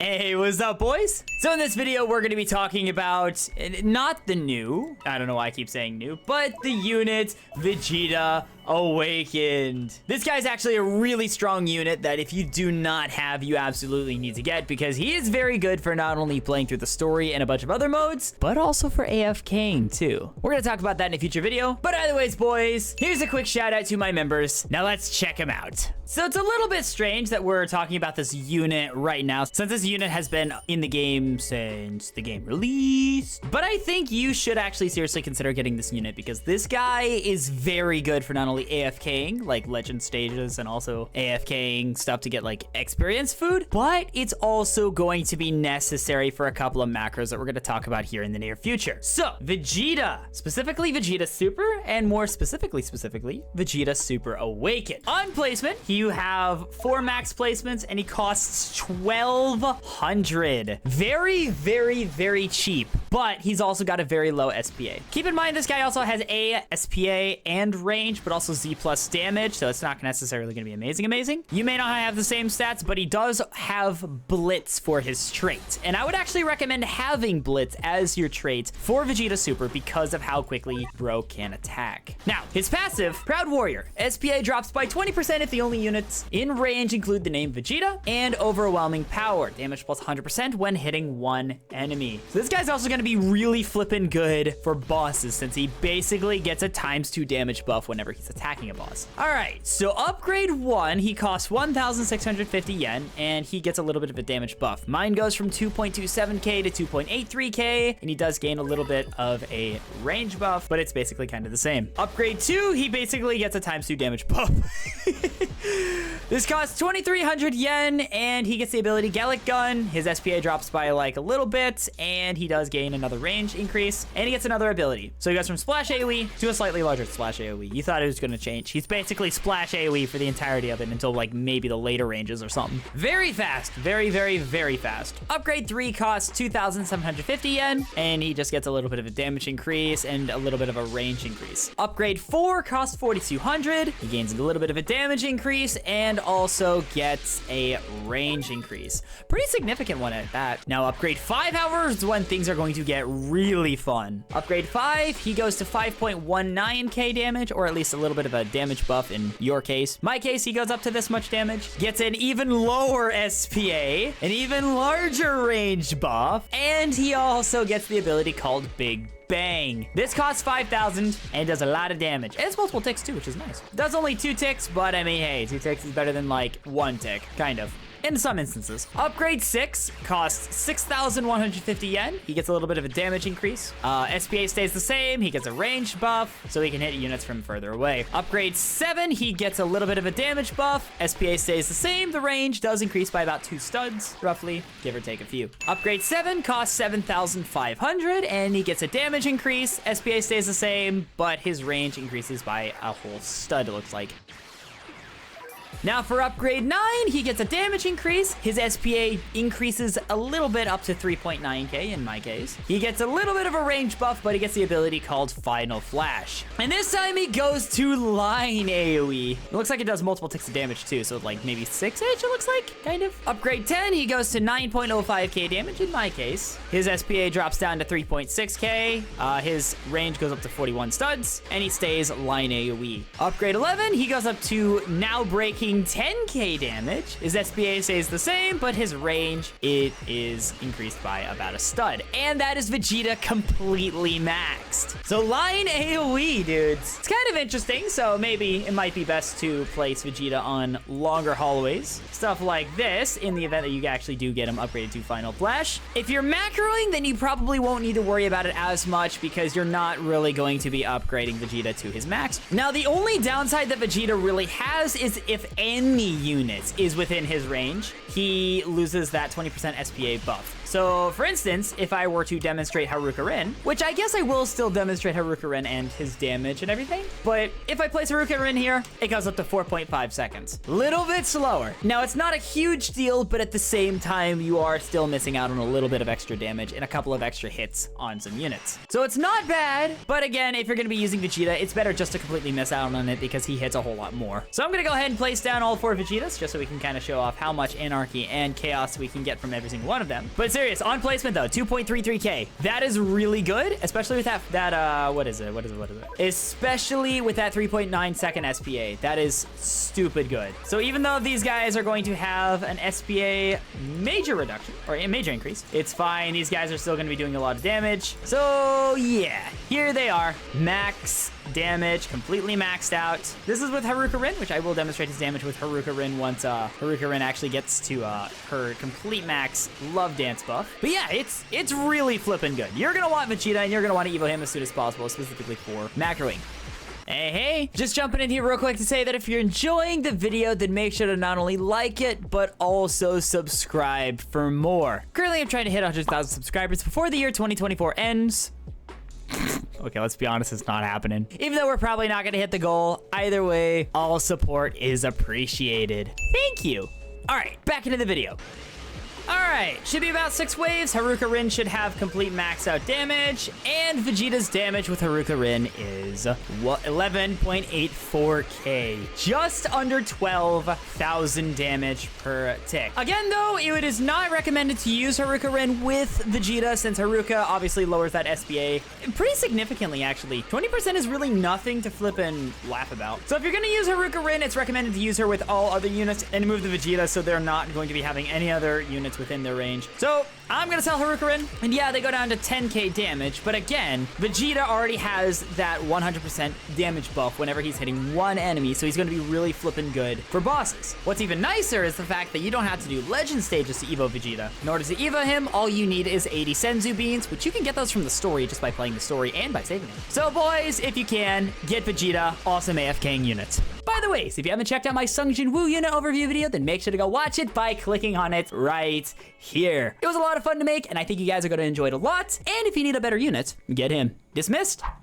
Hey, what's up, boys? So in this video, we're going to be talking about not the new, I don't know why I keep saying new, but the unit VEGETA Awakened. This guy's actually a really strong unit that if you do not have, you absolutely need to get, because he is very good for not only playing through the story and a bunch of other modes, but also for AFKing too. We're going to talk about that in a future video. But anyways, boys, here's a quick shout out to my members. Now let's check them out. So it's a little bit strange that we're talking about this unit right now, since this unit has been in the game since the game released. But I think you should actually seriously consider getting this unit, because this guy is very good for not only AFKing, like legend stages, and also AFKing stuff to get like experience food, but it's also going to be necessary for a couple of macros that we're going to talk about here in the near future. So VEGETA, specifically VEGETA Super, and more specifically VEGETA Super Awakened. On placement, you have 4 max placements, and he costs 1,200. Very cheap, but he's also got a very low SPA. Keep in mind, this guy also has a SPA and range, but also Z plus damage, so it's not necessarily going to be amazing. You may not have the same stats, but he does have Blitz for his trait, and I would actually recommend having Blitz as your trait for VEGETA Super because of how quickly bro can attack. Now, his passive, Proud Warrior. SPA drops by 20% if the only units in range include the name VEGETA, and Overwhelming Power. Damage plus 100% when hitting one enemy. So this guy's also going to be really flippin' good for bosses, since he basically gets a ×2 damage buff whenever he's attacking a boss. All right, so upgrade 1, he costs 1,650 yen, and he gets a little bit of a damage buff. Mine goes from 2.27k to 2.83k, and he does gain a little bit of a range buff, but it's basically kind of the same. Upgrade 2, he basically gets a ×2 damage buff. This costs 2,300 yen, and he gets the ability Gallic Gun. His SPA drops by like a little bit, and he does gain another range increase, and he gets another ability. So he goes from Splash AoE to a slightly larger Splash AoE. You thought it was going to change. He's basically Splash AoE for the entirety of it until like maybe the later ranges or something. Very fast. Very fast. Upgrade 3 costs 2,750 yen, and he just gets a little bit of a damage increase and a little bit of a range increase. Upgrade 4 costs 4,200. He gains a little bit of a damage increase and also gets a range increase. Pretty significant one at that. Now upgrade 5, however, is when things are going to get really fun. Upgrade 5, he goes to 5.19k damage, or at least a little bit of a damage buff in your case. My case, he goes up to this much damage, gets an even lower SPA, an even larger range buff, and he also gets the ability called Big Bang. This costs 5,000 and does a lot of damage. And it's multiple ticks too, which is nice. Does only 2 ticks, but I mean, hey, 2 ticks is better than like 1 tick, kind of. In some instances. Upgrade 6 costs 6,150 yen. He gets a little bit of a damage increase. SPA stays the same. He gets a range buff, so he can hit units from further away. Upgrade 7, he gets a little bit of a damage buff. SPA stays the same. The range does increase by about 2 studs, roughly, give or take a few. Upgrade 7 costs 7,500, and he gets a damage increase. SPA stays the same, but his range increases by a whole stud, it looks like. Now for upgrade 9, he gets a damage increase. His SPA increases a little bit up to 3.9k in my case. He gets a little bit of a range buff, but he gets the ability called Final Flash. And this time he goes to line AoE. It looks like it does multiple ticks of damage too, so like maybe 6-ish it looks like, kind of. Upgrade 10, he goes to 9.05k damage in my case. His SPA drops down to 3.6k. His range goes up to 41 studs, and he stays line AoE. Upgrade 11, he goes up to now breaking 10k damage. His SPA stays the same, but his range, it is increased by about a stud. And that is VEGETA completely maxed. So line AoE, dudes. It's kind of interesting, so maybe it might be best to place VEGETA on longer hallways. Stuff like this, in the event that you actually do get him upgraded to Final Flash. If you're macroing, then you probably won't need to worry about it as much, because you're not really going to be upgrading VEGETA to his max. Now, the only downside that VEGETA really has is if any unit is within his range, he loses that 20% SPA buff. So, for instance, if I were to demonstrate Haruka Rin, which I guess I will still demonstrate Haruka Rin and his damage and everything, but if I place Haruka Rin here, it goes up to 4.5 seconds. Little bit slower. Now, it's not a huge deal, but at the same time, you are still missing out on a little bit of extra damage and a couple of extra hits on some units. So it's not bad, but again, if you're going to be using VEGETA, it's better just to completely miss out on it because he hits a whole lot more. So I'm going to go ahead and place down down all 4 Vegetas just so we can kind of show off how much anarchy and chaos we can get from every single one of them. But serious, on placement though, 2.33k. That is really good, especially with that what is it? Especially with that 3.9 second SPA. That is stupid good. So even though these guys are going to have an SPA major reduction, or a major increase, it's fine. These guys are still going to be doing a lot of damage. So yeah, here they are. Max damage, completely maxed out. This is with Haruka Rin, which I will demonstrate his damage with Haruka Rin once Haruka Rin actually gets to her complete max love dance buff. But yeah, it's really flipping good. You're gonna want Vegeta and you're gonna want to evo him as soon as possible, specifically for macroing. Hey, just jumping in here real quick to say that if you're enjoying the video, then make sure to not only like it, but also subscribe for more. Currently, I'm trying to hit 100,000 subscribers before the year 2024 ends. Okay, let's be honest, it's not happening. Even though we're probably not gonna hit the goal, either way, all support is appreciated. Thank you. All right, back into the video. All right, should be about 6 waves. Haruka Rin should have complete max out damage, and Vegeta's damage with Haruka Rin is 11.84k. Just under 12,000 damage per tick. Again, though, it is not recommended to use Haruka Rin with Vegeta, since Haruka obviously lowers that SPA pretty significantly, actually. 20% is really nothing to flip and laugh about. So if you're gonna use Haruka Rin, it's recommended to use her with all other units and move the Vegeta so they're not going to be having any other units within their range. So I'm gonna sell Haruka Rin, and yeah, they go down to 10k damage, but again, Vegeta already has that 100% damage buff whenever he's hitting one enemy, so he's gonna be really flipping good for bosses. What's even nicer is the fact that you don't have to do legend stages to evo Vegeta. In order to evo him, all you need is 80 Senzu beans, which you can get those from the story just by playing the story and by saving them. So boys, if you can, get Vegeta, awesome AFKing units. By the way, if you haven't checked out my Sung Jin Woo unit overview video, then make sure to go watch it by clicking on it right here. It was a lot of fun to make, and I think you guys are going to enjoy it a lot. And if you need a better unit, get him. Dismissed.